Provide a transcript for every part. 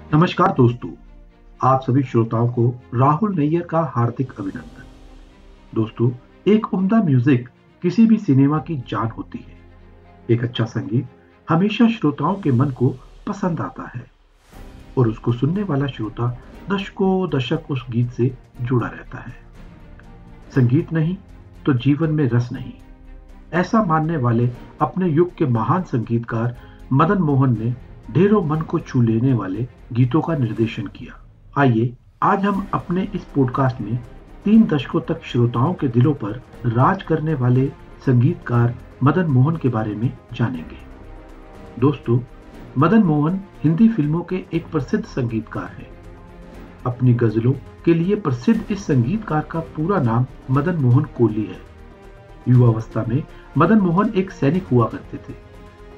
नमस्कार दोस्तों, आप सभी श्रोताओं को राहुल नैयर का हार्दिक अभिनंदन। दोस्तों, एक उम्दा म्यूजिक किसी भी सिनेमा की जान होती है। एक अच्छा संगीत हमेशा श्रोताओं के मन को पसंद आता है और उसको सुनने वाला श्रोता दशकों दशक उस गीत से जुड़ा रहता है। संगीत नहीं तो जीवन में रस नहीं, ऐसा मानने वाले अपने युग के महान संगीतकार मदन मोहन ने ढेरों मन को छू लेने वाले गीतों का निर्देशन किया। आइए आज हम अपने इस पॉडकास्ट में 3 दशकों तक श्रोताओं के दिलों पर राज करने वाले संगीतकार मदन मोहन के बारे में जानेंगे। दोस्तों, मदन मोहन हिंदी फिल्मों के एक प्रसिद्ध संगीतकार हैं। अपनी गजलों के लिए प्रसिद्ध इस संगीतकार का पूरा नाम मदन मोहन कोहली है। युवावस्था में मदन मोहन एक सैनिक हुआ करते थे।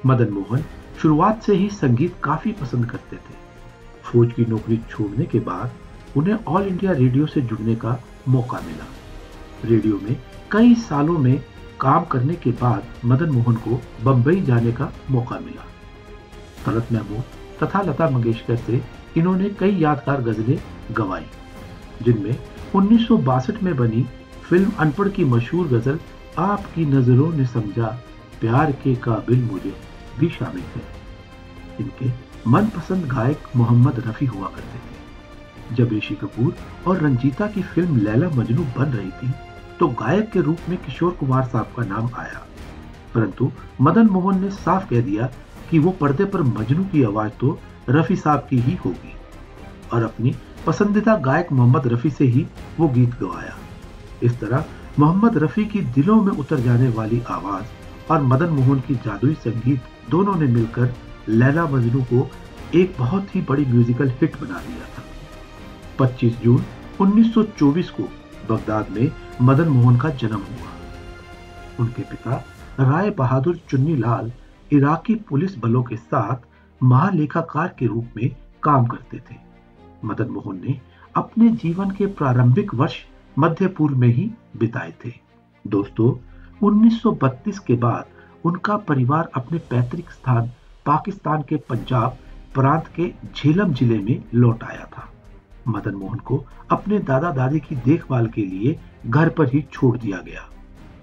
मदन मोहन शुरुआत से ही संगीत काफी पसंद करते थे। फौज की नौकरी छोड़ने के बाद उन्हें ऑल इंडिया रेडियो से जुड़ने का मौका मिला। रेडियो में कई सालों में काम करने के बाद मदन मोहन को बंबई जाने का मौका मिला। तलत महमूद तथा लता मंगेशकर से इन्होंने कई यादगार गजलें गवाई, जिनमें 1962 में बनी फिल्म अनपढ़ की मशहूर गजल आपकी नजरों ने समझा प्यार के काबिल मुझे भी शामिल है। इनके मनपसंद गायक मोहम्मद रफी हुआ करते थे। जब ऋषि कपूर और रंजीता की फिल्म लैला मजनू बन रही थी तो गायक के रूप में किशोर कुमार साहब का नाम आया, परंतु मदन मोहन ने साफ कह दिया कि वो पर्दे पर मजनू की आवाज तो रफी साहब की ही होगी और अपनी पसंदीदा गायक मोहम्मद रफी से ही वो गीत गवाया। इस तरह मोहम्मद रफी की दिलों में उतर जाने वाली आवाज और मदन मोहन की जादुई संगीत दोनों ने मिलकर लैला मजनू को एक बहुत ही बड़ी म्यूजिकल हिट बना दिया था। 25 जून 1924 को बगदाद में मदन मोहन का जन्म हुआ। उनके पिता राय बहादुर चुन्नीलाल इराकी पुलिस बलों के साथ महालेखाकार के रूप में काम करते थे। मदन मोहन ने अपने जीवन के प्रारंभिक वर्ष मध्य पूर्व में ही बिताए थे। दोस्तों, 1932 के बाद उनका परिवार अपने पैतृक स्थान पाकिस्तान के पंजाब प्रांत के झेलम जिले में लौट आया था। मदन मोहन को अपने दादा दादी की देखभाल के लिए घर पर ही छोड़ दिया गया,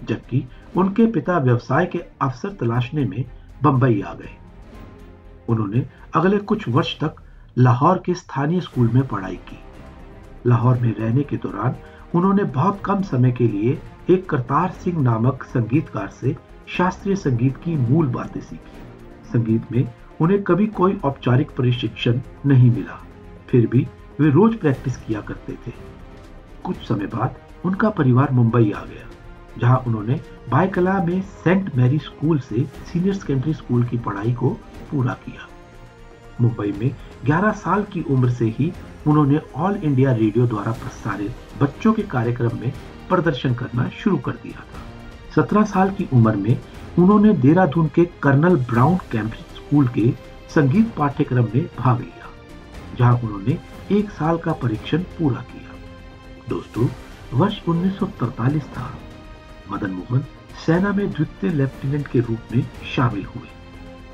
जबकि उनके पिता व्यवसाय के अवसर तलाशने में बंबई आ गए। उन्होंने अगले कुछ वर्ष तक लाहौर के स्थानीय स्कूल में पढ़ाई की। लाहौर में रहने के दौरान उन्होंने बहुत कम समय के लिए एक करतार सिंह नामक संगीतकार से शास्त्रीय संगीत की मूल बातें सीखी। संगीत में उन्हें कभी कोई औपचारिक प्रशिक्षण नहीं मिला, फिर भी वे रोज प्रैक्टिस किया करते थे। कुछ समय बाद उनका परिवार मुंबई आ गया, जहां उन्होंने बायकला में सेंट मैरी स्कूल से सीनियर सेकेंडरी स्कूल की पढ़ाई को पूरा किया। मुंबई में 11 साल की उम्र से ही उन्होंने ऑल इंडिया रेडियो द्वारा प्रसारित बच्चों के कार्यक्रम में प्रदर्शन करना शुरू कर दिया था। 17 साल की उम्र में उन्होंने देहरादून के कर्नल ब्राउन कैंब्रिज स्कूल के संगीत पाठ्यक्रम में भाग लिया, जहां उन्होंने 1 साल का परीक्षण पूरा किया। दोस्तों, वर्ष 1943 था। मदन मोहन सेना में द्वितीय लेफ्टिनेंट के रूप में शामिल हुए।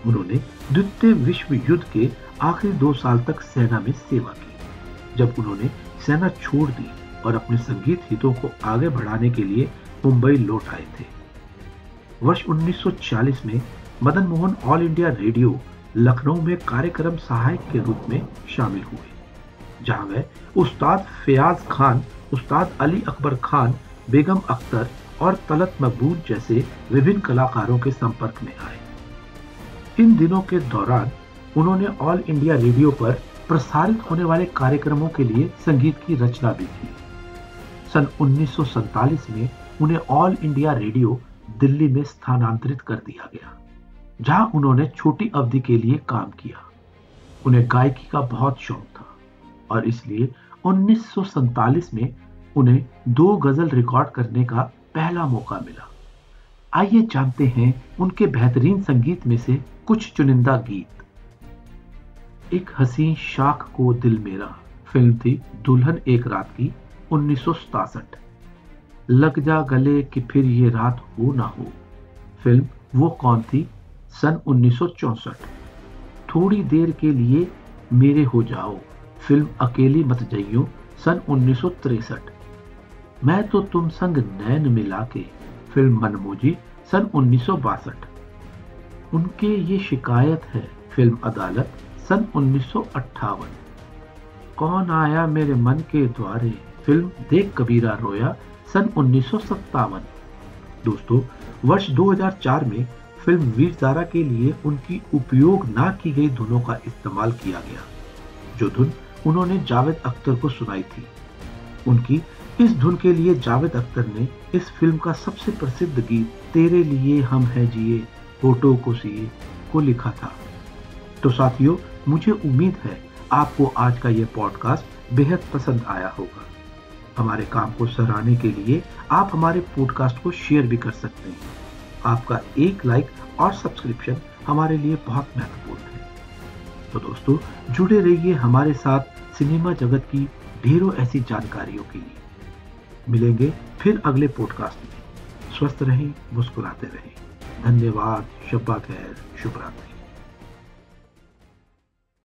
उन्होंने द्वितीय विश्व युद्ध के आखिरी 2 साल तक सेना में सेवा की। जब उन्होंने सेना छोड़ दी और अपने संगीत हितों को आगे बढ़ाने के लिए मुंबई लौट आए थे। वर्ष 1940 में Madan Mohan all India radio Lucknow में कार्यक्रम सहायक के रूप में शामिल हुए, जहां वे उस्ताद फयाज खान, उस्ताद अली अकबर खान, बेगम अख्तर और तलत महमूद जैसे विभिन्न कलाकारों के संपर्क में आए। इन दिनों के दौरान उन्होंने ऑल इंडिया रेडियो पर प्रसारित होने वाले कार्यक्रमों के लिए संगीत की रचना भी की। सन 1947 में उन्हें ऑल इंडिया रेडियो दिल्ली में स्थानांतरित कर दिया गया, जहां उन्होंने छोटी अवधि के लिए काम किया। उन्हें गायकी का बहुत शौक था और इसलिए 1947 में उन्हें 2 गजल रिकॉर्ड करने का पहला मौका मिला। आइए जानते हैं उनके बेहतरीन संगीत में से कुछ चुनिंदा गीत। एक हसी शाख को दिल मेरा फिल्म थी दुल्हन एक रात की, 1967। लग जा गले कि फिर ये रात हो ना हो, फिल्म वो कौन थी, सन 1964। थोड़ी देर के लिए मेरे हो जाओ, फिल्म अकेली मत जइयो सन 1963। मैं तो तुम संग नैन मिला के, फिल्म मनमोजी सन 1962। उनके ये शिकायत है, फिल्म अदालत सन 1958। कौन आया मेरे मन के द्वारे, फिल्म देख कबीरा रोया सन 1957। दोस्तों, वर्ष 2004 में फिल्म वीर ज़ारा के लिए उनकी उपयोग ना की गई धुनों का इस्तेमाल किया गया, जो धुन उन्होंने जावेद अख्तर को सुनाई थी। उनकी इस धुन के लिए जावेद अख्तर ने इस फिल्म का सबसे प्रसिद्ध गीत तेरे लिए हम है जिए होठों को सिए को लिखा था। तो साथियों, मुझे उम्मीद है आपको आज का यह पॉडकास्ट बेहद पसंद आया होगा। हमारे काम को सराहने के लिए आप हमारे पॉडकास्ट को शेयर भी कर सकते हैं। आपका एक लाइक और सब्सक्रिप्शन हमारे लिए बहुत महत्वपूर्ण है। तो दोस्तों, जुड़े रहिए हमारे साथ सिनेमा जगत की ढेरों ऐसी जानकारियों के लिए। मिलेंगे फिर अगले पॉडकास्ट में। स्वस्थ रहें, मुस्कुराते रहें। धन्यवाद। शब्बा खैर, शुभ रात्रि।